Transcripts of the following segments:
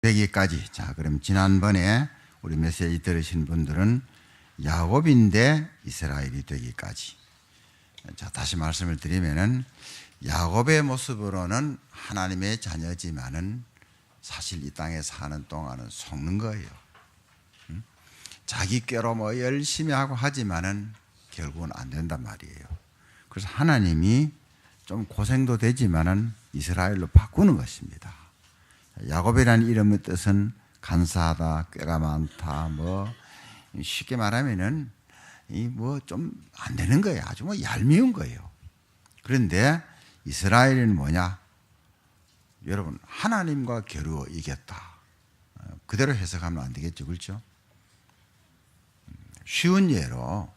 되기까지. 자, 그럼 지난번에 우리 메시지 들으신 분들은 야곱인데 이스라엘이 되기까지. 자, 다시 말씀을 드리면은 야곱의 모습으로는 하나님의 자녀지만은 사실 이 땅에 사는 동안은 속는 거예요. 자기 꾀로 뭐 열심히 하고 하지만은 결국은 안 된단 말이에요. 그래서 하나님이 좀 고생도 되지만은 이스라엘로 바꾸는 것입니다. 야곱이라는 이름의 뜻은 간사하다, 꾀가 많다, 뭐 쉽게 말하면은 이 뭐 좀 안 되는 거예요. 아주 뭐 얄미운 거예요. 그런데 이스라엘은 뭐냐? 여러분, 하나님과 겨루어 이겼다. 그대로 해석하면 안 되겠죠, 그렇죠? 쉬운 예로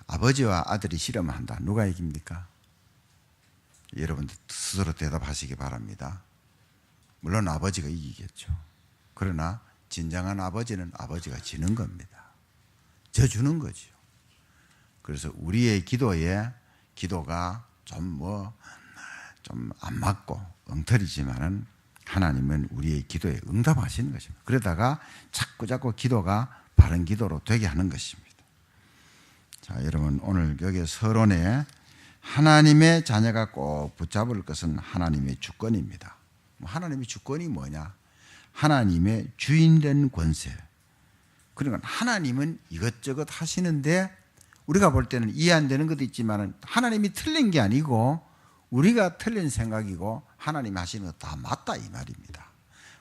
아버지와 아들이 씨름한다. 누가 이깁니까? 여러분들 스스로 대답하시기 바랍니다. 물론 아버지가 이기겠죠. 그러나 진정한 아버지는 아버지가 지는 겁니다. 져주는 거죠. 그래서 우리의 기도가 좀 안 맞고 엉터리지만은 하나님은 우리의 기도에 응답하시는 것입니다. 그러다가 자꾸 기도가 바른 기도로 되게 하는 것입니다. 자, 여러분, 오늘 여기 서론에 하나님의 자녀가 꼭 붙잡을 것은 하나님의 주권입니다. 하나님의 주권이 뭐냐? 하나님의 주인된 권세. 그러니까 하나님은 이것저것 하시는데 우리가 볼 때는 이해 안 되는 것도 있지만 하나님이 틀린 게 아니고 우리가 틀린 생각이고 하나님이 하시는 것 다 맞다 이 말입니다.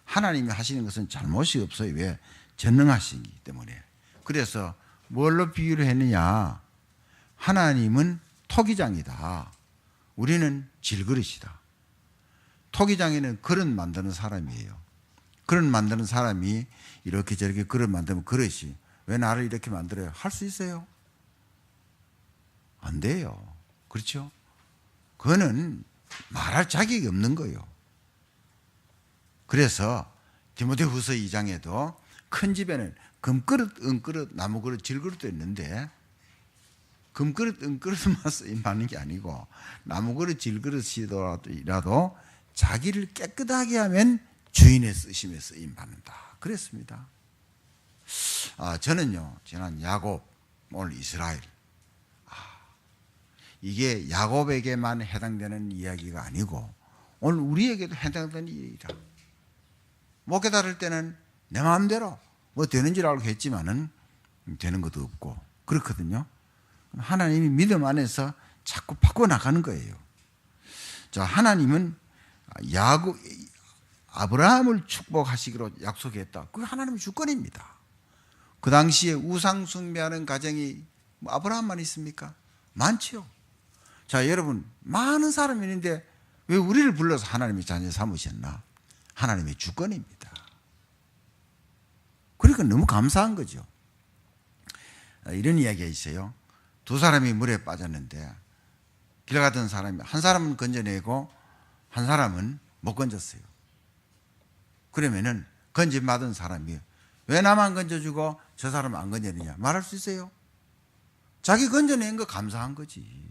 하나님이 하시는 것은 잘못이 없어요. 왜? 전능하시기 때문에. 그래서 뭘로 비유를 했느냐? 하나님은 토기장이다. 우리는 질그릇이다. 토기장에는 그릇 만드는 사람이에요. 그릇 만드는 사람이 이렇게 저렇게 그릇 만들면 그릇이 왜 나를 이렇게 만들어요? 할 수 있어요? 안 돼요. 그렇죠? 그거는 말할 자격이 없는 거예요. 그래서 디모데후서 2장에도 큰 집에는 금그릇, 은그릇, 나무그릇, 질그릇도 있는데 금그릇, 은그릇만 쓰임하는 게 아니고 나무그릇, 질그릇이라도 자기를 깨끗하게 하면 주인의 쓰심에 쓰임받는다. 그랬습니다. 저는요, 지난 야곱, 오늘 이스라엘. 이게 야곱에게만 해당되는 이야기가 아니고 오늘 우리에게도 해당되는 이야기다. 못 깨달을 때는 내 마음대로 뭐 되는 줄 알고 했지만은 되는 것도 없고 그렇거든요. 하나님이 믿음 안에서 자꾸 바꿔나가는 거예요. 자, 하나님은 아브라함을 축복하시기로 약속했다. 그게 하나님의 주권입니다. 그 당시에 우상 숭배하는 가정이 아브라함만 있습니까? 많지요. 자, 여러분, 많은 사람이 있는데 왜 우리를 불러서 하나님의 자녀 삼으셨나? 하나님의 주권입니다. 그러니까 너무 감사한 거죠. 이런 이야기가 있어요. 두 사람이 물에 빠졌는데 길 가던 사람이 한 사람은 건져내고 한 사람은 못 건졌어요. 그러면은 건져받은 사람이 왜 나만 건져주고 저 사람은 안 건져내냐 말할 수 있어요? 자기 건져낸 거 감사한 거지.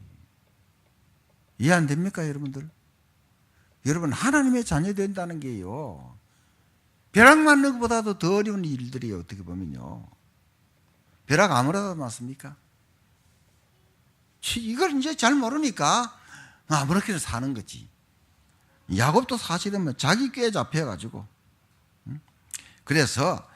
이해 안 됩니까, 여러분들? 여러분, 하나님의 자녀 된다는 게요, 벼락 맞는 것보다도 더 어려운 일들이에요. 어떻게 보면요. 벼락 아무나 맞습니까? 이걸 이제 잘 모르니까 아무렇게나 사는 거지. 야곱도 사실은 뭐 자기 꾀에 잡혀가지고. 그래서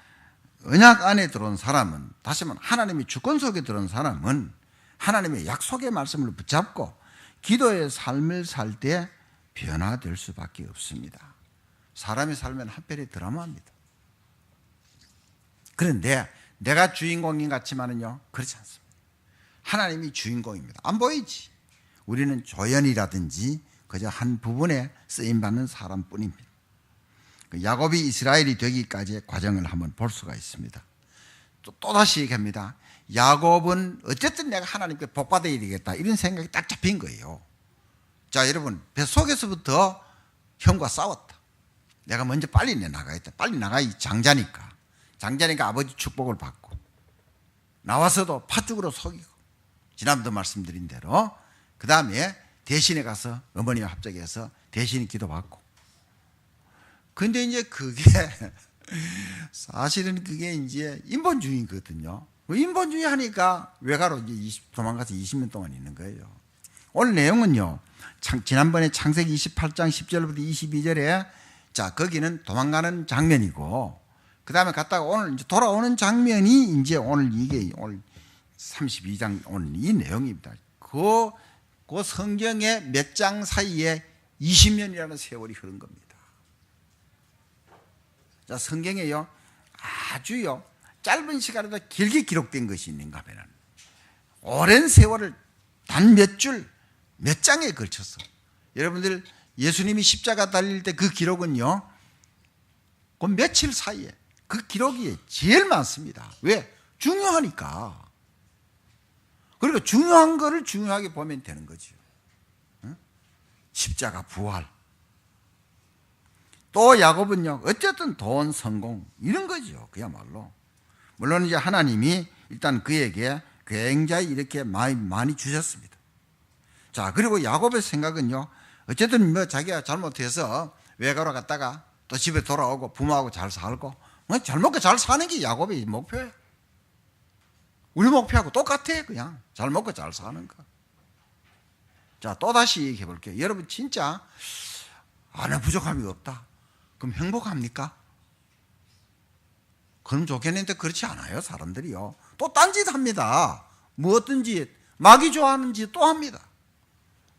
언약 안에 들어온 사람은, 다시 말하면 하나님의 주권 속에 들어온 사람은 하나님의 약속의 말씀을 붙잡고 기도의 삶을 살 때 변화될 수밖에 없습니다. 사람의 삶은 한편의 드라마입니다. 그런데 내가 주인공인 것 같지만은요, 그렇지 않습니다. 하나님이 주인공입니다. 안 보이지. 우리는 조연이라든지 그저 한 부분에 쓰임받는 사람뿐입니다. 야곱이 이스라엘이 되기까지의 과정을 한번 볼 수가 있습니다. 또다시 얘기합니다. 야곱은 어쨌든 내가 하나님께 복받아야 되겠다 이런 생각이 딱 잡힌 거예요. 자, 여러분, 뱃속에서부터 형과 싸웠다. 내가 먼저 빨리 나가야겠다. 빨리 나가야 장자니까 아버지 축복을 받고 나와서도 팥죽으로 속이고 지난번도 말씀드린 대로 그 다음에 대신에 가서 어머니와 합작해서 대신 기도받고 근데 이제 그게 사실은 그게 이제 인본주의거든요. 인본주의 하니까 외가로 이제 도망가서 20년 동안 있는 거예요. 오늘 내용은요, 지난번에 창세기 28장 10절부터 22절에 자, 거기는 도망가는 장면이고, 그 다음에 갔다가 오늘 이제 돌아오는 장면이 이제 오늘 이게 오늘 32장 오늘 이 내용입니다. 그 성경의 몇 장 사이에 20년이라는 세월이 흐른 겁니다. 자, 성경에요, 아주요, 짧은 시간에도 길게 기록된 것이 있는가 하면 오랜 세월을 단 몇 줄, 몇 장에 걸쳐서 여러분들 예수님이 십자가 달릴 때 그 기록은요, 그 며칠 사이에 그 기록이 제일 많습니다. 왜? 중요하니까. 그리고 중요한 거를 중요하게 보면 되는 거죠. 응? 십자가 부활. 또 야곱은요, 어쨌든 돈, 성공 이런 거죠. 그야말로. 물론 이제 하나님이 일단 그에게 굉장히 이렇게 많이 주셨습니다. 자, 그리고 야곱의 생각은요, 어쨌든 뭐 자기가 잘못해서 외가로 갔다가 또 집에 돌아오고 부모하고 잘 살고 잘 먹고 잘 사는 게 야곱의 목표예요. 우리 목표하고 똑같아요. 그냥 잘 먹고 잘 사는 거. 자, 또다시 얘기해 볼게요. 여러분 진짜 아내 부족함이 없다, 그럼 행복합니까? 그럼 좋겠는데 그렇지 않아요. 사람들이요, 또 딴짓 합니다. 뭐 어떤 짓, 마귀 좋아하는 짓 또 합니다.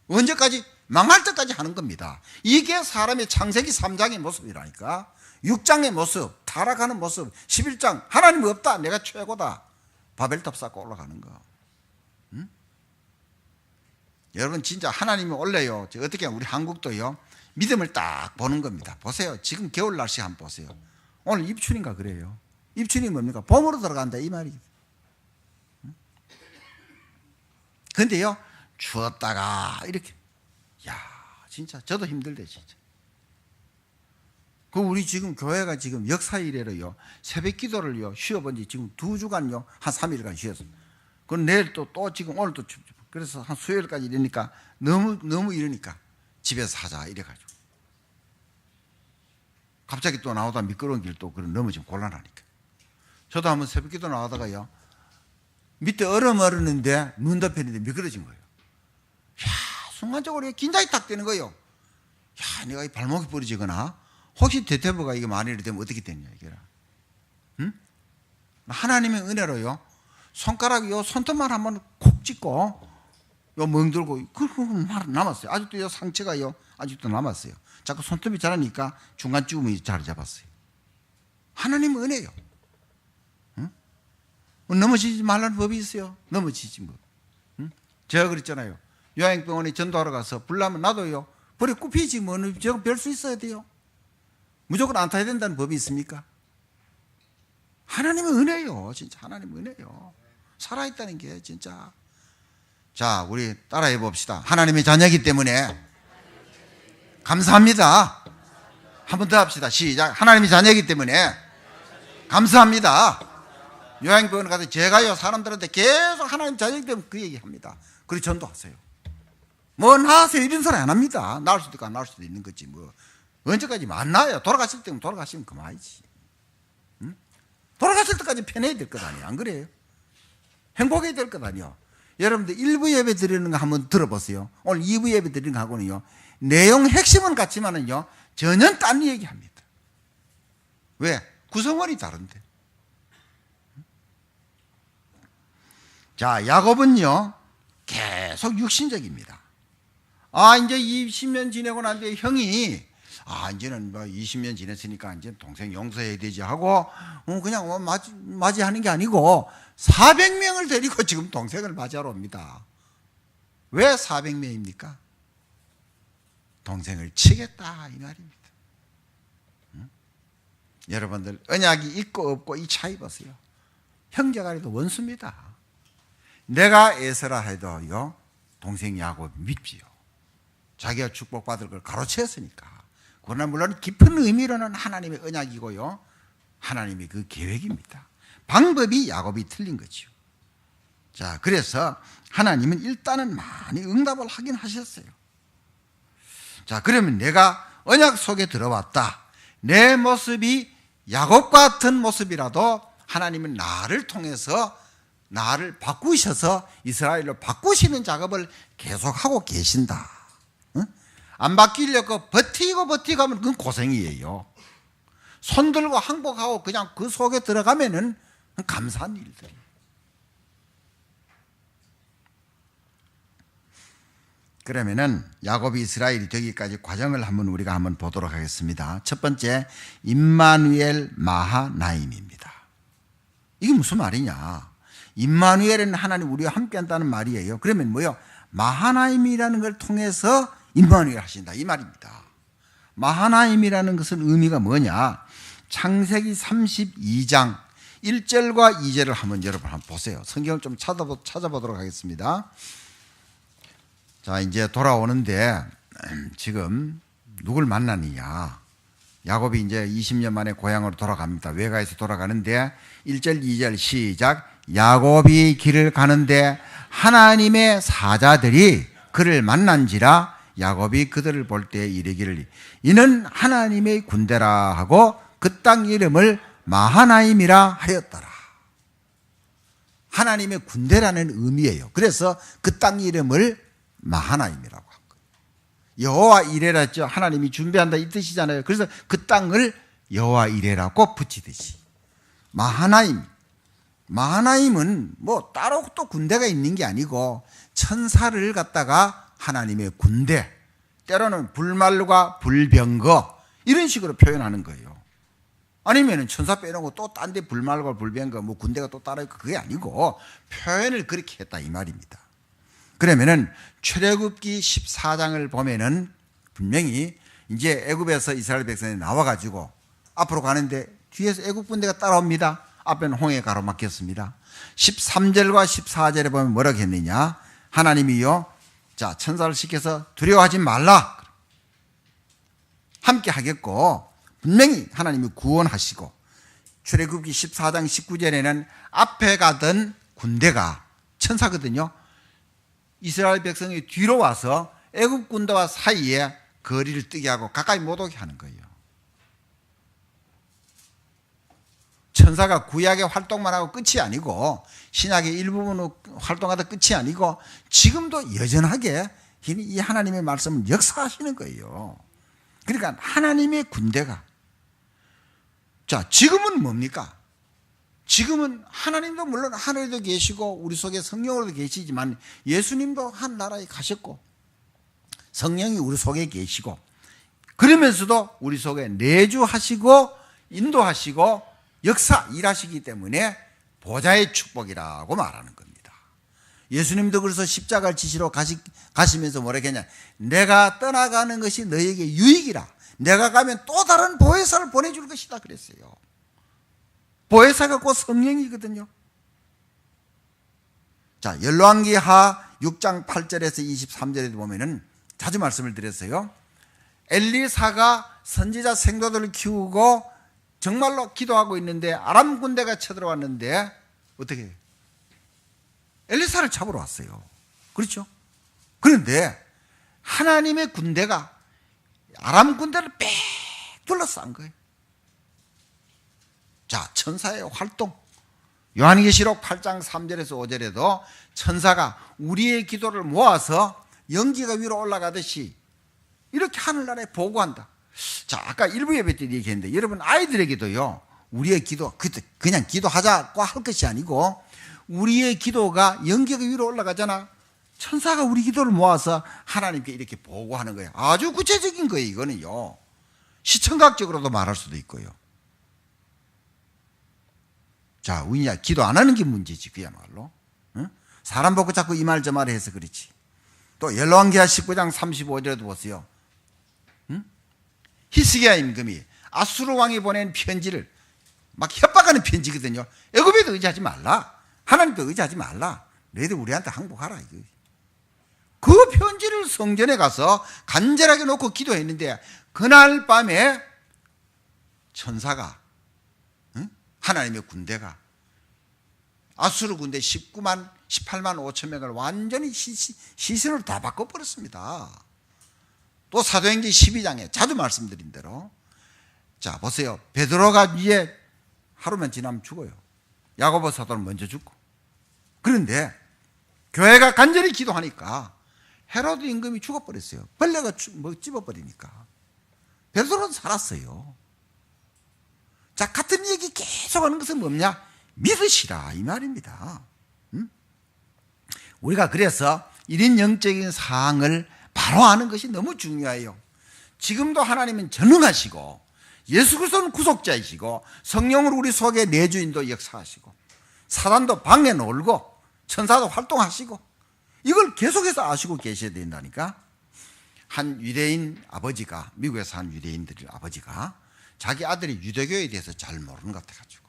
언제까지? 망할 때까지 하는 겁니다. 이게 사람의 창세기 3장의 모습이라니까. 6장의 모습, 타락하는 모습, 11장 하나님 없다, 내가 최고다, 바벨탑 쌓고 올라가는 거. 응? 여러분 진짜 하나님이 원래요, 어떻게 우리 한국도요, 믿음을 딱 보는 겁니다. 보세요, 지금 겨울 날씨 한번 보세요. 오늘 입춘인가 그래요. 입춘이 뭡니까? 봄으로 들어간다 이 말이에요. 그런데요, 추웠다가 이렇게, 야 진짜 저도 힘들대 진짜. 그 우리 지금 교회가 지금 역사 이래로요, 새벽 기도를요 쉬어본 지 지금 2주간요 한 3일간 쉬었어요. 그럼 내일 또 지금 오늘 또 춥죠. 그래서 한 수요일까지 이러니까 너무 이러니까 집에서 하자 이래가지고, 갑자기 또 나오다 미끄러운 길 또 그럼 넘어지면 곤란하니까. 저도 한번 새벽 기도 나오다가요, 밑에 얼음 얼었는데 눈 덮였는데 미끄러진 거예요. 야, 순간적으로 긴장이 딱 되는 거예요. 야, 내가 이 발목이 부러지거나 혹시 대퇴부가 이게 만일이 되면 어떻게 되냐 이게라. 응? 하나님의 은혜로요, 손가락 요 손톱만 한번 콕 찍고 요 멍들고 그만 남았어요. 아직도 요 상처가요 아직도 남았어요. 자꾸 손톱이 자라니까 중간 쭈음이 자리 잡았어요. 하나님의 은혜요. 응? 넘어지지 말라는 법이 있어요. 넘어지지 뭐. 응? 제가 그랬잖아요. 요양병원에 전도하러 가서 불나면 나도요 불에 굽히지 뭐, 저거 별 수 있어야 돼요. 무조건 안 타야 된다는 법이 있습니까? 하나님의 은혜요. 진짜 하나님의 은혜요. 살아있다는 게 진짜. 자, 우리 따라해 봅시다. 하나님의 자녀이기 때문에 감사합니다. 한 번 더 합시다. 시작. 하나님의 자녀이기 때문에 감사합니다. 요양병원 가서 제가요 사람들한테 계속 하나님 자녀이기 때문에 그 얘기합니다. 그리고 전도하세요. 뭐 나으세요 이런 소리 안 합니다. 나을 수도 있고 안 나을 수도 있는 거지 뭐. 언제까지 만나요? 돌아가실 때면 돌아가시면 그만이지. 응? 돌아가실 때까지 편해야 될 것 아니에요. 안 그래요? 행복해야 될 것 아니에요. 여러분들 1부 예배 드리는 거 한번 들어보세요. 오늘 2부 예배 드리는 거하고는요, 내용 핵심은 같지만은요 전혀 딴 얘기합니다. 왜? 구성원이 다른데. 자, 야곱은요 계속 육신적입니다. 아, 이제 20년 지내고 난 뒤에 형이 이제는 뭐 20년 지냈으니까 이제 동생 용서해야 되지 하고 그냥 맞이하는 게 아니고 400명을 데리고 지금 동생을 맞이하러 옵니다. 왜 400명입니까? 동생을 치겠다 이 말입니다. 응? 여러분들 언약이 있고 없고 이 차이 보세요. 형제간에도 원수입니다. 내가 에서라 해도요 동생 야곱 믿지요. 자기가 축복받을 걸 가로채었으니까. 그러나 물론 깊은 의미로는 하나님의 언약이고요, 하나님의 그 계획입니다. 방법이 야곱이 틀린 거죠. 자, 그래서 하나님은 일단은 많이 응답을 하긴 하셨어요. 자, 그러면 내가 언약 속에 들어왔다, 내 모습이 야곱 같은 모습이라도 하나님은 나를 통해서 나를 바꾸셔서 이스라엘로 바꾸시는 작업을 계속하고 계신다. 안 바뀌려고 버티고 하면 그건 고생이에요. 손들고 항복하고 그냥 그 속에 들어가면은 감사한 일들이에요. 그러면은 야곱이 이스라엘이 되기까지 과정을 우리가 한번 보도록 하겠습니다. 첫 번째, 임마누엘 마하나임입니다. 이게 무슨 말이냐? 임마누엘은 하나님 우리와 함께 한다는 말이에요. 그러면 뭐요? 마하나임이라는 걸 통해서 임마누엘 하신다 이 말입니다. 마하나임이라는 것은 의미가 뭐냐? 창세기 32장 1절과 2절을 한번 여러분 한번 보세요. 성경을 좀 찾아보도록 하겠습니다. 자, 이제 돌아오는데 지금 누굴 만나느냐? 야곱이 이제 20년 만에 고향으로 돌아갑니다. 외가에서 돌아가는데 1절 2절 시작. 야곱이 길을 가는데 하나님의 사자들이 그를 만난지라 야곱이 그들을 볼 때 이르기를 이는 하나님의 군대라 하고 그 땅 이름을 마하나임이라 하였더라. 하나님의 군대라는 의미예요. 그래서 그 땅 이름을 마하나임이라고 한 거예요. 여호와 이레라 했죠. 하나님이 준비한다 이 뜻이잖아요. 그래서 그 땅을 여호와 이레라고 붙이듯이 마하나임은 뭐 따로 또 군대가 있는 게 아니고 천사를 갖다가 하나님의 군대, 때로는 불말과 불병거 이런 식으로 표현하는 거예요. 아니면 천사 빼놓고 또 딴 데 불말과 불병거 뭐 군대가 또 따로 있고 그게 아니고 표현을 그렇게 했다 이 말입니다. 그러면은 출애굽기 14장을 보면은 분명히 이제 애굽에서 이스라엘 백성이 나와가지고 앞으로 가는데 뒤에서 애굽 군대가 따라옵니다. 앞에는 홍해 가로막혔습니다. 13절과 14절에 보면 뭐라고 했느냐? 하나님이요, 자, 천사를 시켜서 두려워하지 말라. 함께 하겠고, 분명히 하나님이 구원하시고, 출애굽기 14장 19절에는 앞에 가던 군대가 천사거든요. 이스라엘 백성이 뒤로 와서 애굽 군대와 사이에 거리를 뜨게 하고 가까이 못 오게 하는 거예요. 천사가 구약의 활동만 하고 끝이 아니고 신약의 일부분으로 활동하다 끝이 아니고 지금도 여전하게 이 하나님의 말씀을 역사하시는 거예요. 그러니까 하나님의 군대가, 자, 지금은 뭡니까? 지금은 하나님도 물론 하늘에도 계시고 우리 속에 성령으로도 계시지만 예수님도 한 나라에 가셨고 성령이 우리 속에 계시고 그러면서도 우리 속에 내주하시고 인도하시고 역사 일하시기 때문에 보좌의 축복이라고 말하는 겁니다. 예수님도 그래서 십자가를 지시러 가시면서 뭐라고 했냐? 내가 떠나가는 것이 너에게 유익이라. 내가 가면 또 다른 보혜사를 보내줄 것이다 그랬어요. 보혜사가 곧 성령이거든요. 자, 열왕기하 6장 8절에서 23절에 보면은 자주 말씀을 드렸어요. 엘리사가 선지자 생도들을 키우고 정말로 기도하고 있는데 아람 군대가 쳐들어왔는데 어떻게 해요? 엘리사를 잡으러 왔어요. 그렇죠? 그런데 하나님의 군대가 아람 군대를 빽 둘러싼 거예요. 자, 천사의 활동. 요한계시록 8장 3절에서 5절에도 천사가 우리의 기도를 모아서 연기가 위로 올라가듯이 이렇게 하늘나라에 보고한다. 자, 아까 일부 예배 때 얘기했는데 여러분 아이들에게도요, 우리의 기도 그냥 기도하자고 할 것이 아니고 우리의 기도가 연기가 위로 올라가잖아. 천사가 우리 기도를 모아서 하나님께 이렇게 보고하는 거예요. 아주 구체적인 거예요. 이거는요, 시청각적으로도 말할 수도 있고요. 자, 우리야 기도 안 하는 게 문제지 그야말로. 응? 사람 보고 자꾸 이 말 저 말 해서 그렇지. 또 열왕기하 19장 35절에도 보세요. 응? 히스기야 임금이 아수르 왕이 보낸 편지를 막 협박하는 편지거든요. 애굽에도 의지하지 말라. 하나님도 의지하지 말라. 너희들 우리한테 항복하라. 이거. 그 편지를 성전에 가서 간절하게 놓고 기도했는데 그날 밤에 천사가, 하나님의 군대가 아수르 군대 18만 5천 명을 완전히 시선을 다 바꿔버렸습니다. 또 사도행전 12장에 자주 말씀드린 대로 자, 보세요. 베드로가 이제 하루만 지나면 죽어요. 야고보 사도는 먼저 죽고. 그런데 교회가 간절히 기도하니까 헤로드 임금이 죽어버렸어요. 벌레가 찝어버리니까. 베드로는 살았어요. 자, 같은 얘기 계속 하는 것은 뭐냐? 믿으시라 이 말입니다. 우리가 그래서 이런 영적인 사항을 바로 아는 것이 너무 중요해요. 지금도 하나님은 전능하시고 예수 그리스도는 구속자이시고 성령으로 우리 속에 내주인도 역사하시고 사단도 방에 놀고 천사도 활동하시고 이걸 계속해서 아시고 계셔야 된다니까. 한 유대인 아버지가, 미국에서 한 유대인들의 아버지가 자기 아들이 유대교에 대해서 잘 모르는 것 같아가지고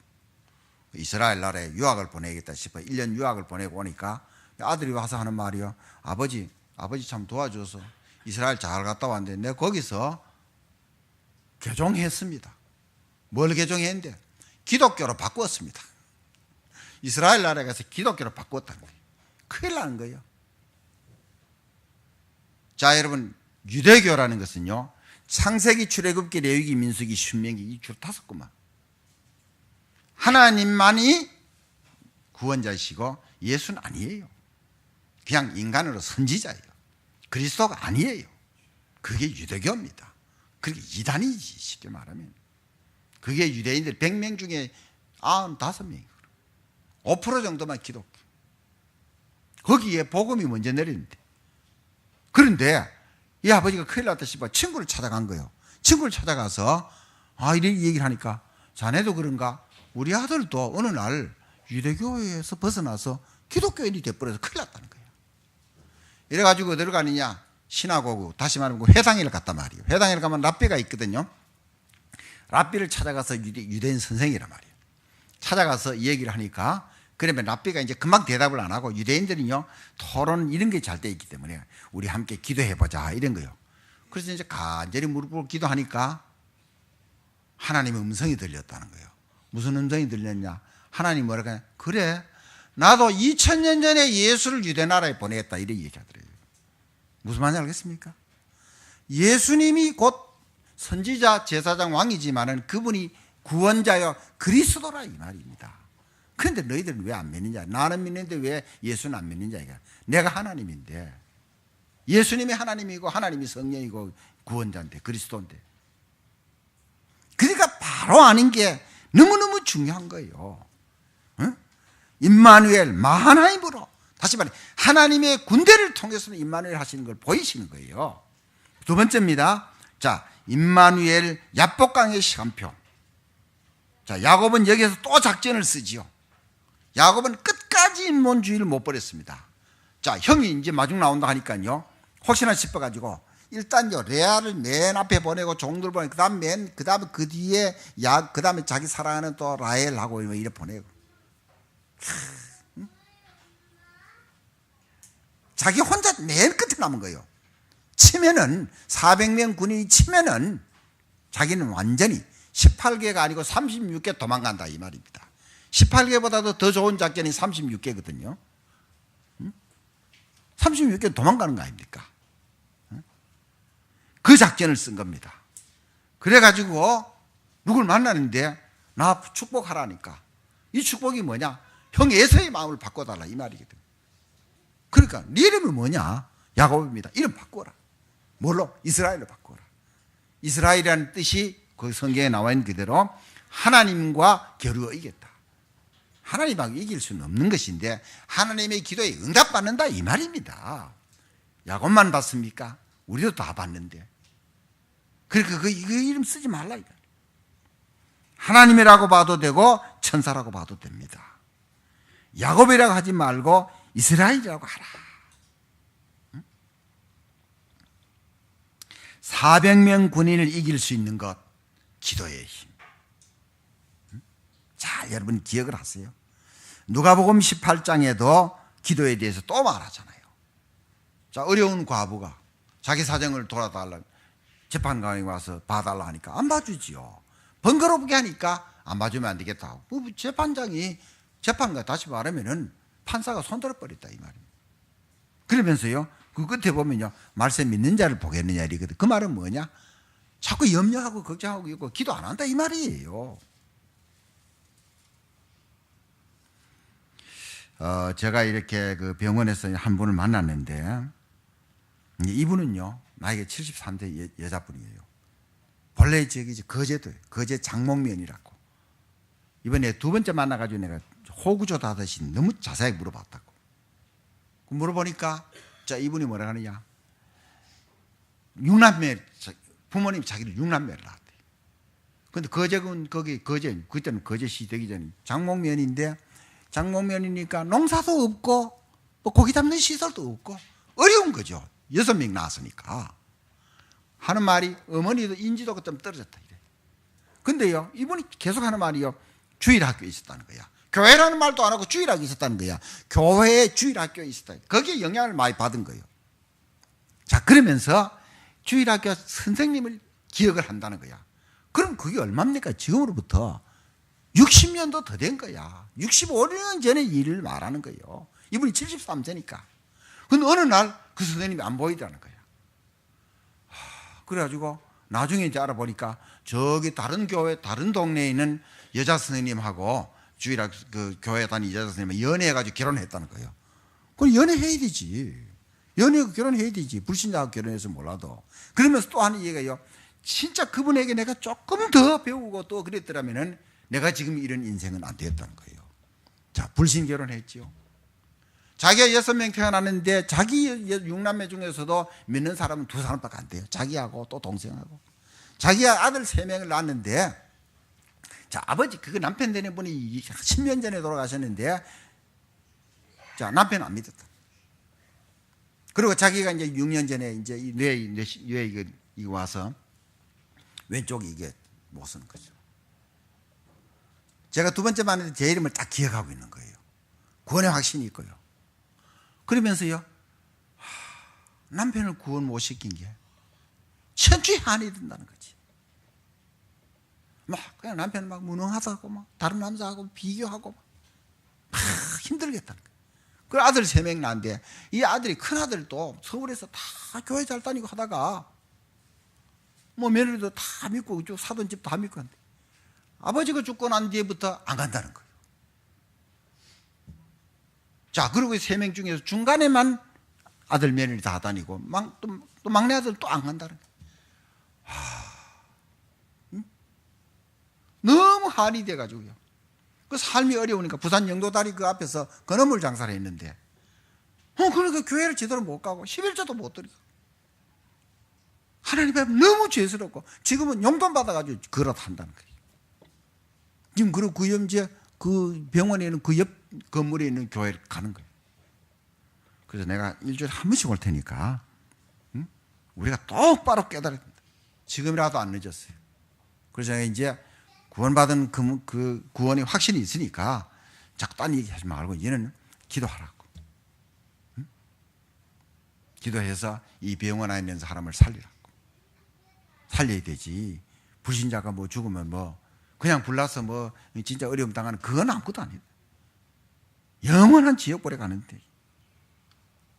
이스라엘 나라에 유학을 보내겠다 싶어 1년 유학을 보내고 오니까 아들이 와서 하는 말이요. 아버지 참 도와줘서 이스라엘 잘 갔다 왔는데 내가 거기서 개종했습니다. 뭘 개종했는데? 기독교로 바꾸었습니다. 이스라엘 나라에 가서 기독교로 바꾸었다는 거예요. 큰일 나는 거예요. 자, 여러분, 유대교라는 것은요, 창세기, 출애굽기, 레위기, 민수기, 신명기 이 줄 5구만. 하나님만이 구원자이시고 예수는 아니에요. 그냥 인간으로 선지자예요. 그리스도가 아니에요. 그게 유대교입니다. 그게 이단이지, 쉽게 말하면. 그게 유대인들 100명 중에 95명이거든요. 5% 정도만 기독교. 거기에 복음이 먼저 내리는데. 그런데 이 아버지가 큰일 났다 싶어 친구를 찾아간 거예요. 친구를 찾아가서 이런 얘기를 하니까 자네도 그런가? 우리 아들도 어느 날 유대교에서 벗어나서 기독교인이 돼버려서 큰일 났다는 거예요. 이래가지고 어디로 가느냐? 신화고구, 다시 말하면 회당에를 갔단 말이에요. 회당에 가면 랍비가 있거든요. 랍비를 찾아가서 유대인 선생이란 말이에요. 찾아가서 이 얘기를 하니까 그러면 랍비가 이제 금방 대답을 안 하고 유대인들은요 토론 이런 게 잘 돼 있기 때문에 우리 함께 기도해보자 이런 거예요. 그래서 이제 간절히 무릎 꿇고 기도하니까 하나님의 음성이 들렸다는 거예요. 무슨 음성이 들렸냐? 하나님 뭐라고 하냐? 그래 나도 2000년 전에 예수를 유대 나라에 보내겠다 이런 얘기하더래요. 무슨 말인지 알겠습니까? 예수님이 곧 선지자, 제사장, 왕이지만은 그분이 구원자여 그리스도라 이 말입니다. 그런데 너희들은 왜 안 믿느냐? 나는 믿는데 왜 예수는 안 믿느냐? 이거. 내가 하나님인데 예수님이 하나님이고 하나님이 성령이고 구원자인데 그리스도인데. 그러니까 바로 아는 게 너무너무 중요한 거예요. 응? 임마누엘 마하나임으로 다시 말해 하나님의 군대를 통해서는 임마누엘 하시는 걸 보이시는 거예요. 두 번째입니다. 자, 임마누엘 야복강의 시간표. 자, 야곱은 여기에서 또 작전을 쓰지요. 야곱은 끝까지 인본주의를 못 버렸습니다. 자, 형이 이제 마중 나온다 하니까요. 혹시나 싶어가지고 일단요 레아를 맨 앞에 보내고 종들 보내고 그다음에 그 뒤에 그다음에 자기 사랑하는 또 라헬하고 이래 보내고. 자기 혼자 맨 끝에 남은 거예요. 치면은 400명 군인이 치면은 자기는 완전히 18개가 아니고 36개 도망간다 이 말입니다. 18개보다도 더 좋은 작전이 36개거든요. 36개 도망가는 거 아닙니까? 그 작전을 쓴 겁니다. 그래가지고 누굴 만나는데 나 축복하라니까. 이 축복이 뭐냐? 형 에서의 마음을 바꿔달라 이 말이거든. 그러니까 네 이름이 뭐냐? 야곱입니다. 이름 바꿔라. 뭘로? 이스라엘로 바꿔라. 이스라엘이라는 뜻이 그 성경에 나와 있는 그대로 하나님과 겨루어 이겼다. 하나님하고 이길 수는 없는 것인데 하나님의 기도에 응답받는다 이 말입니다. 야곱만 받습니까? 우리도 다 받는데. 그러니까 그 이름 쓰지 말라. 하나님이라고 봐도 되고 천사라고 봐도 됩니다. 야곱이라고 하지 말고 이스라엘이라고 하라. 400명 군인을 이길 수 있는 것, 기도의 힘. 자, 여러분 기억을 하세요. 누가복음 18장에도 기도에 대해서 또 말하잖아요. 자, 어려운 과부가 자기 사정을 돌아달라 재판관이 와서 봐달라 하니까 안 봐주지요. 번거롭게 하니까 안 봐주면 안 되겠다. 재판장이 재판관 다시 말하면은 판사가 손들어 버렸다 이 말입니다. 그러면서요 그 끝에 보면요 말세 믿는 자를 보겠느냐 이거든. 그 말은 뭐냐? 자꾸 염려하고 걱정하고 있고 기도 안 한다 이 말이에요. 제가 이렇게 그 병원에서 한 분을 만났는데 이분은요 나이가 73세 여자분이에요. 본래 저기 거제도예요. 거제 장목면이라고. 이번에 두 번째 만나가지고 내가 호구조도 하듯이 너무 자세하게 물어봤다고. 물어보니까 자 이분이 뭐라 하느냐, 6남매, 부모님이 자기를 6남매를 낳았대. 근데 거제군 거기 거제, 그때는 거제시 되기 전에 장목면인데, 장목면이니까 농사도 없고 뭐 고기 잡는 시설도 없고 어려운 거죠. 6명 낳았으니까. 하는 말이 어머니도 인지도가 좀 떨어졌다 이래. 근데요 이분이 계속 하는 말이요, 주일학교에 있었다는 거야. 교회라는 말도 안 하고 주일학교에 있었다는 거야. 교회에 주일학교에 있었다. 거기에 영향을 많이 받은 거예요. 자, 그러면서 주일학교 선생님을 기억을 한다는 거야. 그럼 그게 얼마입니까? 지금으로부터 60년도 더 된 거야. 65년 전의 일을 말하는 거예요. 이분이 73세니까. 근데 어느 날 그 선생님이 안 보이더라는 거야. 그래가지고 나중에 이제 알아보니까 저기 다른 교회, 다른 동네에 있는 여자 선생님하고 주일학 그 교회 다니는 여자 선생님이 연애해가지고 결혼했다는 거예요. 그럼 연애해야 되지. 연애하고 결혼해야 되지. 불신자하고 결혼해서 몰라도. 그러면서 또 하는 얘기가요, 진짜 그분에게 내가 조금 더 배우고 또 그랬더라면은 내가 지금 이런 인생은 안 되었다는 거예요. 자, 불신 결혼했지요. 자기가 6명 태어났는데 자기 6남매 중에서도 믿는 사람은 2사람밖에 안 돼요. 자기하고 또 동생하고. 자기가 아들 3명을 낳았는데, 자, 아버지, 그 남편 되는 분이 10년 전에 돌아가셨는데, 자, 남편 안 믿었다. 그리고 자기가 이제 6년 전에 이제 뇌에 이거 와서 왼쪽이 이게 못 쓰는 거죠. 제가 두 번째 만났는데 제 이름을 딱 기억하고 있는 거예요. 구원의 확신이 있고요. 그러면서요, 남편을 구원 못 시킨 게 천추의 한이 든다는 거지. 막 그냥 남편 막 무능하다고 막 다른 남자하고 비교하고 막 힘들겠다는 거예요. 그 아들 3명 낳는데 이 아들이, 큰 아들도 서울에서 다 교회 잘 다니고 하다가 뭐 며느리도 다 믿고 쭉 사돈 집 다 믿고 한대. 아버지가 죽고 난 뒤에부터 안 간다는 거예요. 자, 그리고 3명 중에서 중간에만 아들 며느리 다 다니고 또 막내 아들 또 안 간다는 거예요. 응? 너무 한이 돼가지고요. 그 삶이 어려우니까 부산 영도다리 그 앞에서 건어물 장사를 했는데, 그러니까 교회를 제대로 못 가고 11조도 못 드리고 하나님 앞에 너무 죄스럽고 지금은 용돈 받아가지고 걸어탄다는 거예요. 지금 그리고 그 염지에 그 병원에 있는 그 옆 건물에 있는 교회를 가는 거예요. 그래서 내가 일주일에 한 번씩 올 테니까 우리가 똑바로 깨달아야 된다. 지금이라도 안 늦었어요. 그래서 제가 이제 구원받은 그 구원의 확신이 있으니까 자꾸 딴 얘기 하지 말고 얘는 기도하라고. 기도해서 이 병원 안에 있는 사람을 살리라고. 살려야 되지. 불신자가 뭐 죽으면 뭐 그냥 불나서 뭐 진짜 어려움 당하는 그건 아무것도 아니에요. 영원한 지옥불에 가는데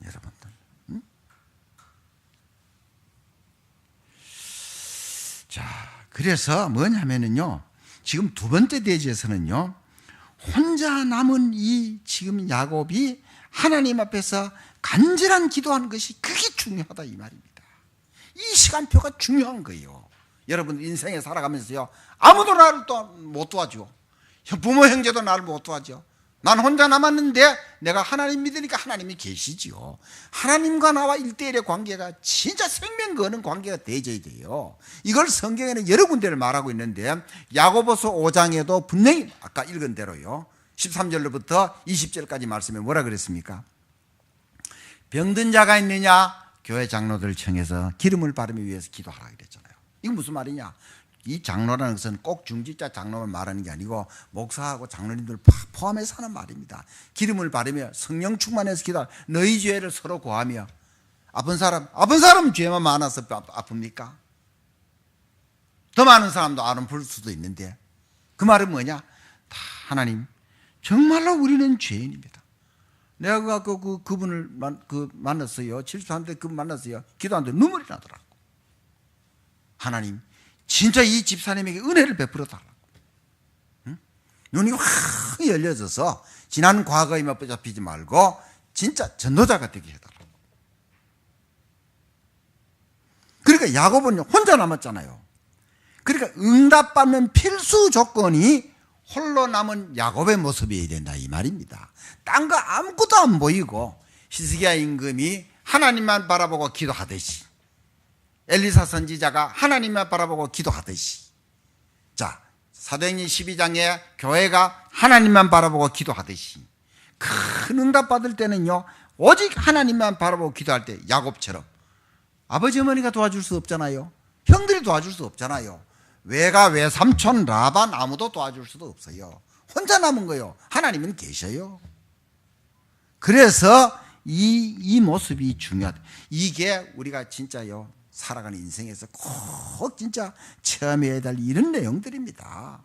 여러분들. 자, 그래서 뭐냐면은요, 지금 두 번째 대지에서는요, 혼자 남은 이 지금 야곱이 하나님 앞에서 간절한 기도하는 것이 그게 중요하다 이 말입니다. 이 시간표가 중요한 거예요. 여러분 인생에 살아가면서요, 아무도 나를 또 못 도와줘. 부모 형제도 나를 못 도와줘. 난 혼자 남았는데 내가 하나님 믿으니까 하나님이 계시지요. 하나님과 나와 1대1의 관계가 진짜 생명 거는 관계가 되어져야 돼요. 이걸 성경에는 여러 군데를 말하고 있는데, 야고보서 5장에도 분명히 아까 읽은 대로요, 13절로부터 20절까지 말씀에 뭐라 그랬습니까? 병든 자가 있느냐? 교회 장로들 청해서 기름을 바르기 위해서 기도하라 그랬잖아요. 이건 무슨 말이냐? 이 장로라는 것은 꼭 중직자 장로만 말하는 게 아니고 목사하고 장로님들 포함해서 하는 말입니다. 기름을 바르며 성령 충만해서 기도하라. 너희 죄를 서로 고하며. 아픈 사람은 죄만 많아서 아픕니까? 더 많은 사람도 안 아플 수도 있는데, 그 말은 뭐냐? 다 하나님, 정말로 우리는 죄인입니다. 내가 그분을 만났어요. 73대 그분 만났어요. 기도하는데 눈물이 나더라고. 하나님, 진짜 이 집사님에게 은혜를 베풀어 달라고. 응? 눈이 확 열려져서 지난 과거에만 붙잡히지 말고 진짜 전도자가 되게 해달라고. 그러니까 야곱은 혼자 남았잖아요. 그러니까 응답받는 필수 조건이 홀로 남은 야곱의 모습이어야 된다 이 말입니다. 딴 거 아무것도 안 보이고 히스기야 임금이 하나님만 바라보고 기도하듯이, 엘리사 선지자가 하나님만 바라보고 기도하듯이, 자 사도행전 12장에 교회가 하나님만 바라보고 기도하듯이, 큰 응답 받을 때는요 오직 하나님만 바라보고 기도할 때 야곱처럼 아버지 어머니가 도와줄 수 없잖아요. 형들이 도와줄 수 없잖아요. 외삼촌 라반 아무도 도와줄 수도 없어요. 혼자 남은 거예요. 하나님은 계셔요. 그래서 이 모습이 중요하다. 이게 우리가 진짜요 살아가는 인생에서 꼭 진짜 체험해야 될 이런 내용들입니다.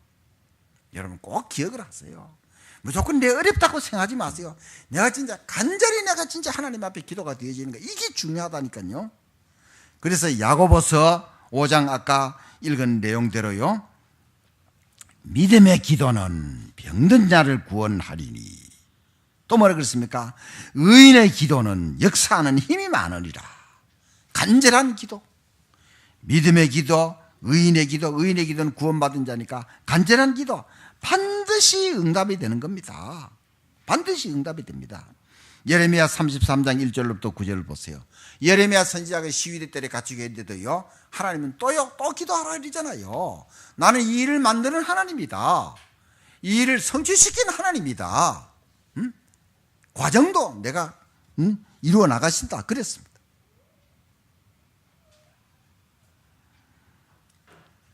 여러분 꼭 기억을 하세요. 무조건 내 어렵다고 생각하지 마세요. 내가 진짜 간절히 내가 진짜 하나님 앞에 기도가 되어지는 거, 이게 중요하다니까요. 그래서 야고보서 5장 아까 읽은 내용대로요, 믿음의 기도는 병든 자를 구원하리니, 또 뭐라 그랬습니까? 의인의 기도는 역사하는 힘이 많으리라. 간절한 기도, 믿음의 기도, 의인의 기도는 구원받은 자니까 간절한 기도 반드시 응답이 되는 겁니다. 반드시 응답이 됩니다. 예레미야 33장 1절부터 9절을 보세요. 예레미야 선지자가 시위대 때에 갇히게 했는데도요, 하나님은 또 기도하라 이러잖아요. 나는 이 일을 만드는 하나님이다. 이 일을 성취시킨 하나님이다. 과정도 내가 이루어 나가신다 그랬습니다.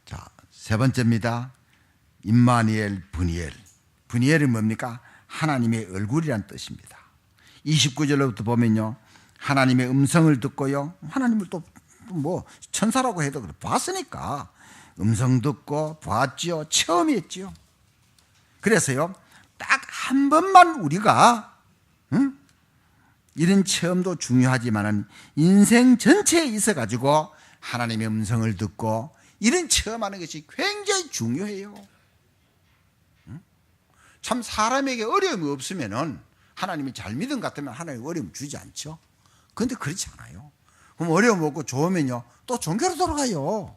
자, 세 번째입니다. 임마누엘 브니엘. 브니엘은 뭡니까? 하나님의 얼굴이란 뜻입니다. 29절로부터 보면요, 하나님의 음성을 듣고요, 하나님을 또 뭐 천사라고 해도 그래 봤으니까 음성 듣고 봤지요, 체험했지요. 그래서요 딱 한 번만 우리가 이런 체험도 중요하지만은 인생 전체에 있어 가지고 하나님의 음성을 듣고 이런 체험하는 것이 굉장히 중요해요. 참 사람에게 어려움이 없으면은 하나님이 잘 믿음 같으면 하나님 어려움 주지 않죠. 그런데 그렇지 않아요. 그럼 어려움 없고 좋으면요 또 종교로 돌아가요.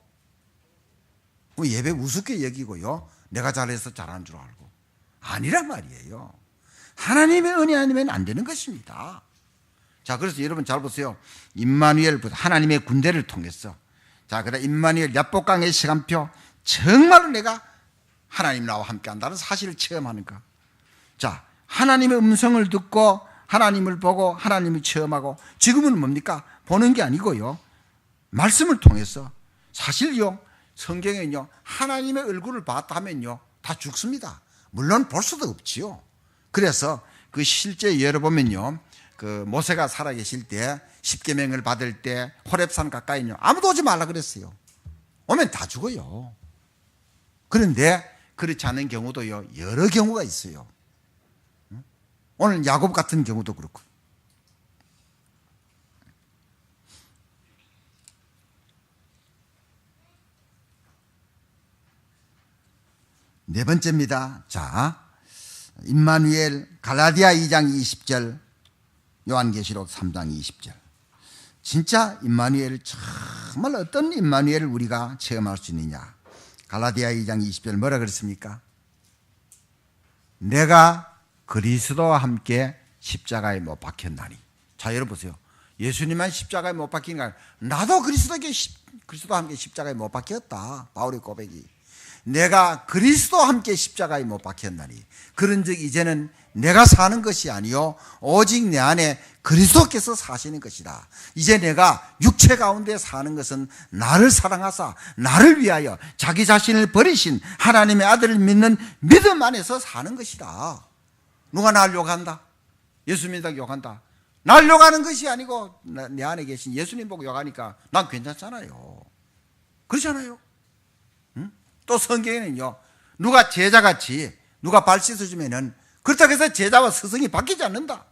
예배 우습게 여기고요, 내가 잘해서 잘하는 줄 알고. 아니란 말이에요. 하나님의 은혜 아니면 안 되는 것입니다. 자, 그래서 여러분 잘 보세요. 임마누엘, 하나님의 군대를 통해서, 자, 그래 임마누엘 야복강의 시간표, 정말로 내가 하나님 나와 함께 한다는 사실을 체험하는가. 자, 하나님의 음성을 듣고 하나님을 보고 하나님을 체험하고, 지금은 뭡니까? 보는 게 아니고요, 말씀을 통해서. 사실요 성경에는요 하나님의 얼굴을 봤다 하면요 다 죽습니다. 물론 볼 수도 없지요. 그래서 그 실제 예를 보면요, 그 모세가 살아계실 때 십계명을 받을 때 호렙산 가까이요 아무도 오지 말라 그랬어요. 오면 다 죽어요. 그런데 그렇지 않은 경우도요 여러 경우가 있어요. 오늘 야곱 같은 경우도 그렇고. 네 번째입니다. 자, 임마누엘, 갈라디아 2장 20절, 요한계시록 3장 20절. 진짜 임마누엘, 정말 어떤 임마누엘을 우리가 체험할 수 있느냐. 갈라디아 2장 20절 뭐라 그랬습니까? 내가 그리스도와 함께 십자가에 못 박혔나니. 자, 여러분 보세요. 예수님만 십자가에 못 박힌 게 아니라 나도 그리스도와 함께 십자가에 못 박혔다. 바울의 고백이. 내가 그리스도와 함께 십자가에 못 박혔나니. 그런즉 이제는 내가 사는 것이 아니요 오직 내 안에 그리스도께서 사시는 것이다. 이제 내가 육체 가운데 사는 것은 나를 사랑하사 나를 위하여 자기 자신을 버리신 하나님의 아들을 믿는 믿음 안에서 사는 것이다. 누가 날 욕한다? 예수 믿다고 욕한다. 날 욕하는 것이 아니고 내 안에 계신 예수님 보고 욕하니까 난 괜찮잖아요. 그렇잖아요. 또 성경에는요, 누가 제자같이 누가 발 씻어주면은 그렇다고 해서 제자와 스승이 바뀌지 않는다.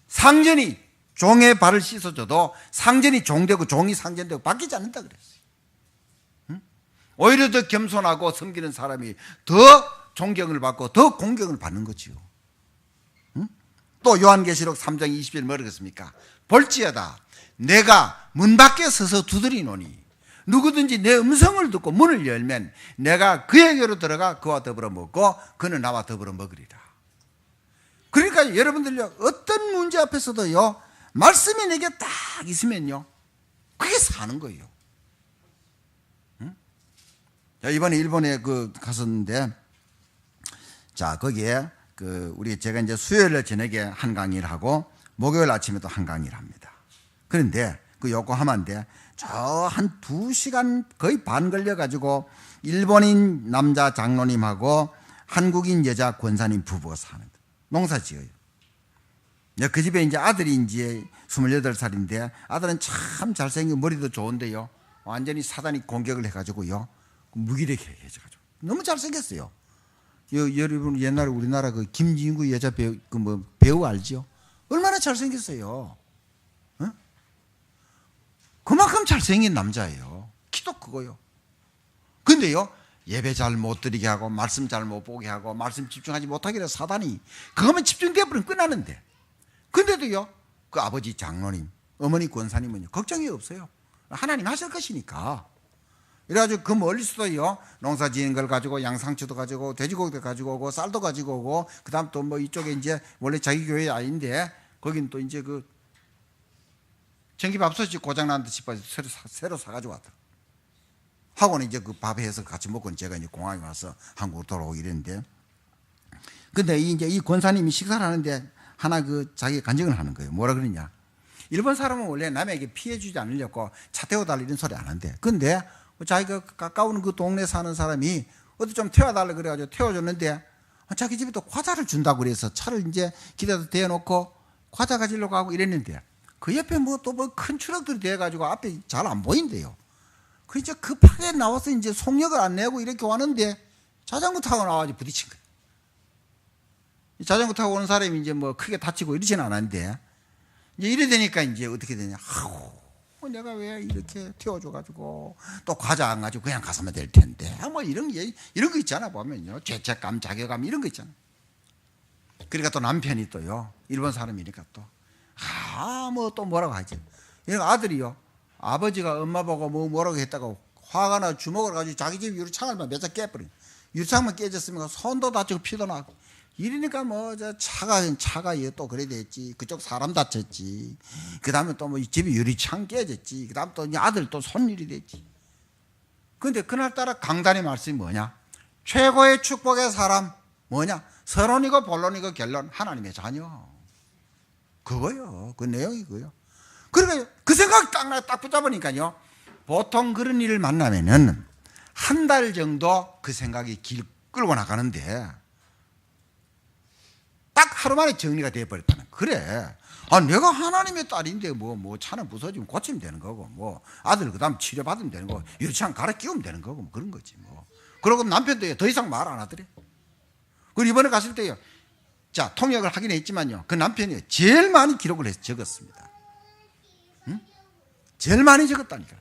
상전이 종의 발을 씻어줘도 상전이 종되고 종이 상전되고 바뀌지 않는다 그랬어요. 오히려 더 겸손하고 섬기는 사람이 더 존경을 받고 더 공경을 받는 거지요. 응? 또 요한계시록 3장 20절 뭐라 그랬습니까? 볼지어다 내가 문 밖에 서서 두드리노니 누구든지 내 음성을 듣고 문을 열면 내가 그에게로 들어가 그와 더불어 먹고 그는 나와 더불어 먹으리라. 그러니까 여러분들요, 어떤 문제 앞에서도요, 말씀이 내게 딱 있으면요, 그게 사는 거예요. 응? 자, 이번에 일본에 갔었는데, 자, 거기에 제가 이제 수요일 저녁에 한 강의를 하고 목요일 아침에 또 한 강의를 합니다. 그런데 요코하마인데 저 한 2시간 거의 반 걸려가지고 일본인 남자 장로님하고 한국인 여자 권사님 부부가 사는 농사 지어요. 그 집에 이제 아들이 이제 28살인데 아들은 참 잘생기고 머리도 좋은데요. 완전히 사단이 공격을 해가지고요. 무기력해져가지고. 너무 잘생겼어요. 여러분 옛날에 우리나라 김진구 여자 배우, 배우 알죠? 얼마나 잘생겼어요. 어? 그만큼 잘생긴 남자예요. 키도 크고요. 근데요, 예배 잘 못 드리게 하고 말씀 잘 못 보게 하고 말씀 집중하지 못하게 해서 사단이 그거만 집중되어버리면 끝나는데, 근데도요 그 아버지 장로님 어머니 권사님은요 걱정이 없어요. 하나님 하실 것이니까. 이래가지고 그 멀리서도요 농사 지은 걸 가지고 양상추도 가지고 돼지고기도 가지고 오고 쌀도 가지고 오고 그 다음 또 뭐 이쪽에 이제 원래 자기 교회 아닌데 거긴 또 이제 전기밥솥이 고장난다 싶어서 새로 사가지고 왔다. 하고는 이제 밥해서 같이 먹고 제가 이제 공항에 와서 한국으로 돌아오고 이랬는데, 근데 이제 이 권사님이 식사를 하는데 하나 자기 간증을 하는 거예요. 뭐라 그러냐. 일본 사람은 원래 남에게 피해 주지 않으려고 차 태워달라 이런 소리 안 한대. 근데 자기가 가까운 그 동네 사는 사람이 어디 좀 태워달라 그래가지고 태워줬는데 자기 집에 또 과자를 준다고 그래서 차를 이제 기대서 대놓고 과자 가지려고 하고 이랬는데 그 옆에 또 큰 트럭들이 돼가지고 앞에 잘 안 보인대요. 그 이제 급하게 나와서 이제 속력을 안 내고 이렇게 왔는데 자전거 타고 나와가지고 부딪힌 거예요. 자전거 타고 오는 사람이 이제 크게 다치고 이러지는 않았는데, 이제 이래 되니까 이제 어떻게 되냐. 내가 왜 이렇게 태워줘가지고 또 과자 안 가지고 그냥 가서면 될 텐데. 이런 거 있잖아, 보면요. 죄책감, 자괴감 이런 거 있잖아. 그러니까 또 남편이 또요, 일본 사람이니까 또 뭐라고 하지. 이런 아들이요. 아버지가 엄마 보고 뭐라고 했다고 화가 나 주먹을 가지고 자기 집 유리창을 몇 장 깨버려. 유리창만 깨졌으면 손도 다치고 피도 나고. 이러니까 차가 또 그래 됐지. 그쪽 사람 다쳤지. 그 다음에 또 집이 유리창 깨졌지. 그 다음 또 아들 또 손일이 됐지. 근데 그날따라 강단의 말씀이 뭐냐? 최고의 축복의 사람 뭐냐? 서론이고 본론이고 결론 하나님의 자녀. 그거요. 그 내용이 그거요. 그러니까 그 생각 딱 붙잡으니까요. 보통 그런 일을 만나면은 한 달 정도 그 생각이 끌고 나가는데 딱 하루 만에 정리가 되어버렸다는. 그래. 내가 하나님의 딸인데 차는 부서지면 고치면 되는 거고 아들 그 다음 치료받으면 되는 거고 유치원 갈아 끼우면 되는 거고 그런 거지 그러고 남편도 더 이상 말 안 하더래. 그리고 이번에 갔을 때요. 자, 통역을 하긴 했지만요. 그 남편이 제일 많이 기록을 해서 적었습니다. 응? 제일 많이 적었다니까.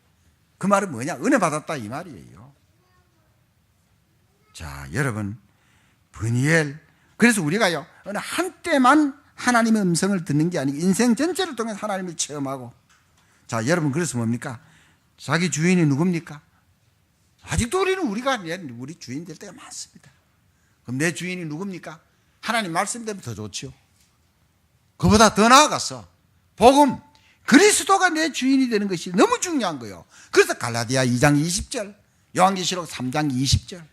그 말은 뭐냐? 은혜 받았다 이 말이에요. 자, 여러분, 브니엘. 그래서 우리가요, 어느 한때만 하나님의 음성을 듣는 게 아니고 인생 전체를 통해 하나님을 체험하고. 자, 여러분, 그래서 뭡니까? 자기 주인이 누굽니까? 아직도 우리가 우리 주인 될 때가 많습니다. 그럼 내 주인이 누굽니까? 하나님 말씀 되면 더 좋죠. 그보다 더 나아가서 복음, 그리스도가 내 주인이 되는 것이 너무 중요한 거예요. 그래서 갈라디아 2장 20절, 요한계시록 3장 20절.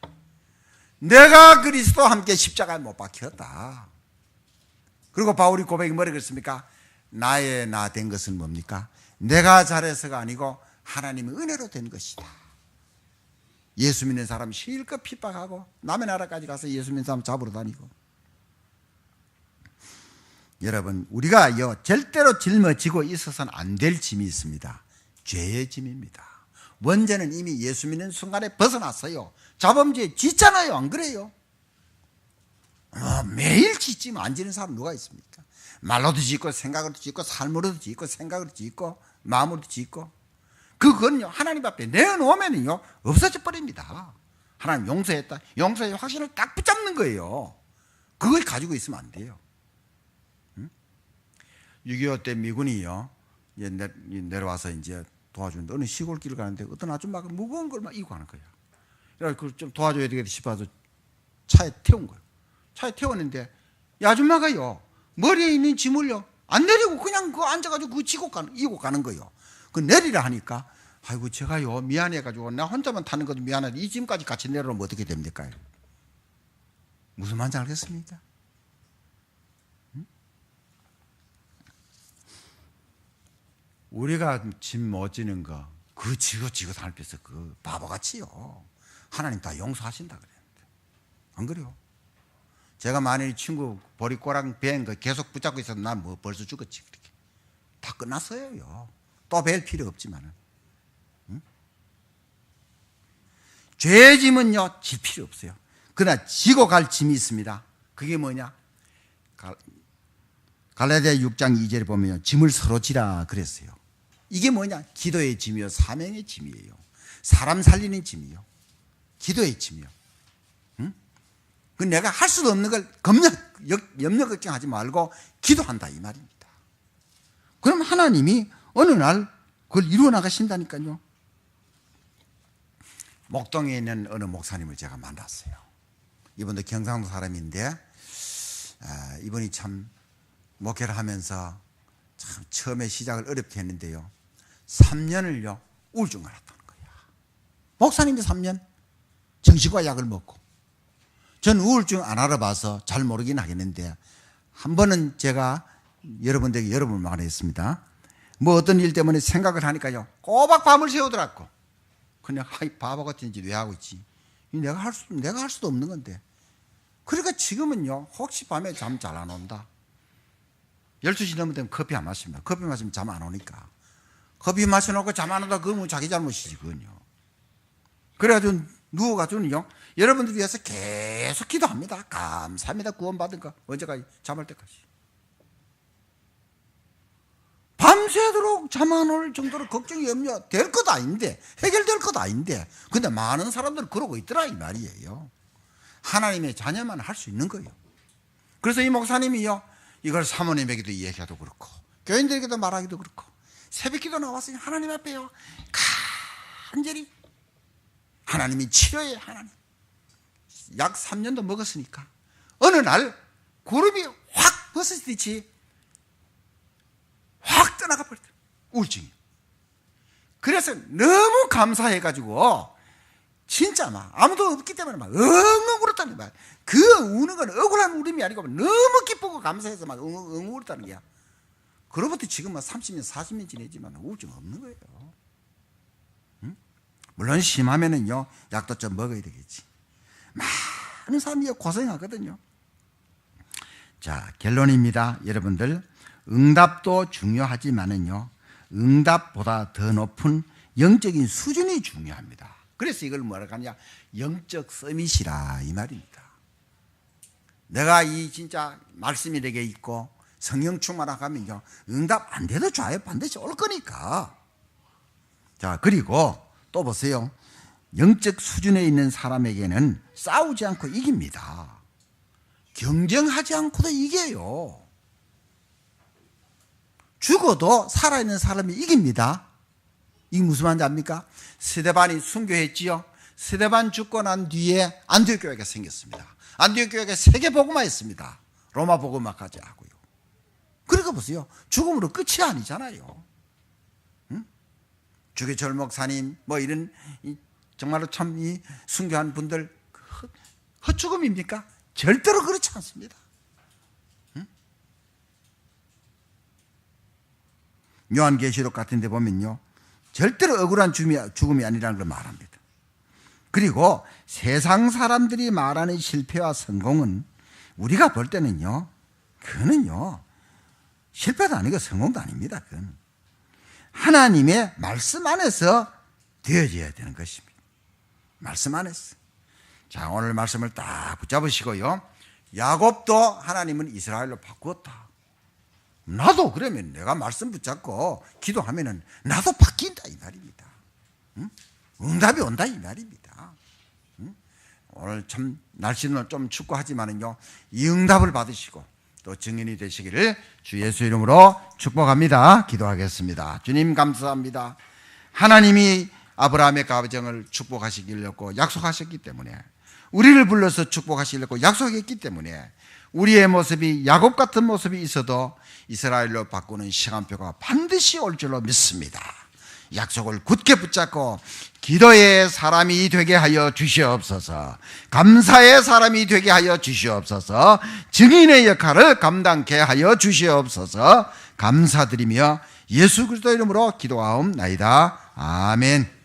내가 그리스도와 함께 십자가에 못 박혔다. 그리고 바울이 고백이 뭐라 그랬습니까? 나의 나 된 것은 뭡니까? 내가 잘해서가 아니고 하나님의 은혜로 된 것이다. 예수 믿는 사람 실컷 핍박하고 남의 나라까지 가서 예수 믿는 사람 잡으러 다니고. 여러분, 우리가요 절대로 짊어지고 있어서는 안 될 짐이 있습니다. 죄의 짐입니다. 원죄는 이미 예수 믿는 순간에 벗어났어요. 자범죄에 짓잖아요. 안 그래요? 매일 짓지면 안 지는 사람 누가 있습니까? 말로도 짓고 생각으로도 짓고 삶으로도 짓고 생각으로도 짓고 마음으로도 짓고. 그건요 하나님 앞에 내어놓으면요 없어져 버립니다. 하나님 용서했다. 용서의 확신을 딱 붙잡는 거예요. 그걸 가지고 있으면 안 돼요. 6.25 때 미군이요 이제 내려와서 이제 도와주는데 어느 시골길을 가는데 어떤 아줌마가 무거운 걸 막 이고 가는 거예요. 그래서 그걸 좀 도와줘야 되겠다 싶어서 차에 태운 거예요. 차에 태웠는데 이 아줌마가요 머리에 있는 짐을요 안 내리고 그냥 그 앉아가지고 그 이고 가는 거예요. 그 내리라 하니까 아이고 제가요 미안해가지고 나 혼자만 타는 것도 미안한데 이 짐까지 같이 내려오면 어떻게 됩니까? 무슨 말인지 알겠습니까? 우리가 짐 못 지는 거 그 지고 살면서 그 바보같이요 하나님 다 용서하신다 그랬는데 안 그래요? 제가 만일 친구 보리꼬랑 뱀 계속 붙잡고 있어도 난 뭐 벌써 죽었지. 그렇게 다 끝났어요. 또 뵐 필요 없지만은 응? 죄 짐은요 질 필요 없어요. 그러나 지고 갈 짐이 있습니다. 그게 뭐냐? 갈라디아 6장 2절에 보면 짐을 서로 지라 그랬어요. 이게 뭐냐? 기도의 짐이요 사명의 짐이에요. 사람 살리는 짐이요 기도의 짐이요. 응? 그 내가 할 수도 없는 걸 염려 걱정하지 말고 기도한다 이 말입니다. 그럼 하나님이 어느 날 그걸 이루어 나가신다니까요. 목동에 있는 어느 목사님을 제가 만났어요. 이분도 경상도 사람인데 이분이 참 목회를 하면서 참 처음에 시작을 어렵게 했는데요 3년을요 우울증을 앓았다는 거야. 목사님이 3년 정신과 약을 먹고 전 우울증 안 알아봐서 잘 모르긴 하겠는데 한 번은 제가 여러분들에게 여러 번 말했습니다. 뭐 어떤 일 때문에 생각을 하니까요 꼬박 밤을 새우더라고. 그냥 아이 바보 같은 짓 왜 하고 있지. 내가 할 수도 없는 건데. 그러니까 지금은요 혹시 밤에 잠 잘 안 온다 12시 넘으면 커피 안 마십니다. 커피 마시면 잠 안 오니까 커피 마셔놓고 잠 안 온다 그러면 자기 잘못이지 그건요. 그래가지고 누워가지고는요 여러분들 위해서 계속 기도합니다. 감사합니다. 구원받은 거 언제까지? 잠올 때까지. 밤새도록 잠 안 올 정도로 걱정이 염려 될 것도 아닌데 해결될 것도 아닌데 근데 많은 사람들은 그러고 있더라 이 말이에요. 하나님의 자녀만 할 수 있는 거예요. 그래서 이 목사님이요 이걸 사모님에게도 이야기하기도 그렇고 교인들에게도 말하기도 그렇고 새벽기도 나왔으니 하나님 앞에요 간절히 하나님이 치료해. 하나님 약 3년도 먹었으니까 어느 날 구름이 확 벗어지듯이 확 떠나가 버렸다 우울증이. 그래서 너무 감사해가지고 진짜 막 아무도 없기 때문에 막 엉엉 울었다는 거야. 그 우는 건 억울한 울음이 아니고 너무 기쁘고 감사해서 막 엉엉 울었다는 거야. 그로부터 지금 막 30년 40년 지내지만 우울증 없는 거예요. 응? 물론 심하면은요 약도 좀 먹어야 되겠지. 많은 사람이 고생하거든요. 자 결론입니다. 여러분들 응답도 중요하지만은요 응답보다 더 높은 영적인 수준이 중요합니다. 그래서 이걸 뭐라고 하냐 영적 서밋이라 이 말입니다. 내가 이 진짜 말씀이 내게 있고 성령 충만하고 하면요 응답 안 돼도 좋아요. 반드시 올 거니까. 자 그리고 또 보세요. 영적 수준에 있는 사람에게는 싸우지 않고 이깁니다. 경쟁하지 않고도 이겨요. 죽어도 살아있는 사람이 이깁니다. 이게 무슨 말인지 압니까? 스데반이 순교했지요. 스데반 죽고 난 뒤에 안디옥 교회가 생겼습니다. 안디옥 교회가 세계 복음화했습니다. 로마 복음화까지 하고요. 그러니까 보세요. 죽음으로 끝이 아니잖아요. 응? 주기철 목사님 뭐 이런 정말로 참 이 순교한 분들 헛죽음입니까? 절대로 그렇지 않습니다. 응? 요한계시록 같은 데 보면요 절대로 억울한 죽음이 아니라는 걸 말합니다. 그리고 세상 사람들이 말하는 실패와 성공은 우리가 볼 때는요 그거는요 실패도 아니고 성공도 아닙니다. 그건 하나님의 말씀 안에서 되어져야 되는 것입니다. 말씀 안에서. 자 오늘 말씀을 딱 붙잡으시고요 야곱도 하나님은 이스라엘로 바꾸었다. 나도 그러면 내가 말씀 붙잡고 기도하면은 나도 바뀐다 이 말입니다. 응답이 온다 이 말입니다. 오늘 참 날씨는 좀 춥고 하지만은요, 이 응답을 받으시고 또 증인이 되시기를 주 예수 이름으로 축복합니다. 기도하겠습니다. 주님 감사합니다. 하나님이 아브라함의 가정을 축복하시기려고 약속하셨기 때문에, 우리를 불러서 축복하시려고 약속했기 때문에 우리의 모습이 야곱 같은 모습이 있어도 이스라엘로 바꾸는 시간표가 반드시 올 줄로 믿습니다. 약속을 굳게 붙잡고 기도의 사람이 되게 하여 주시옵소서, 감사의 사람이 되게 하여 주시옵소서, 증인의 역할을 감당케 하여 주시옵소서, 감사드리며 예수 그리스도 이름으로 기도하옵나이다. 아멘.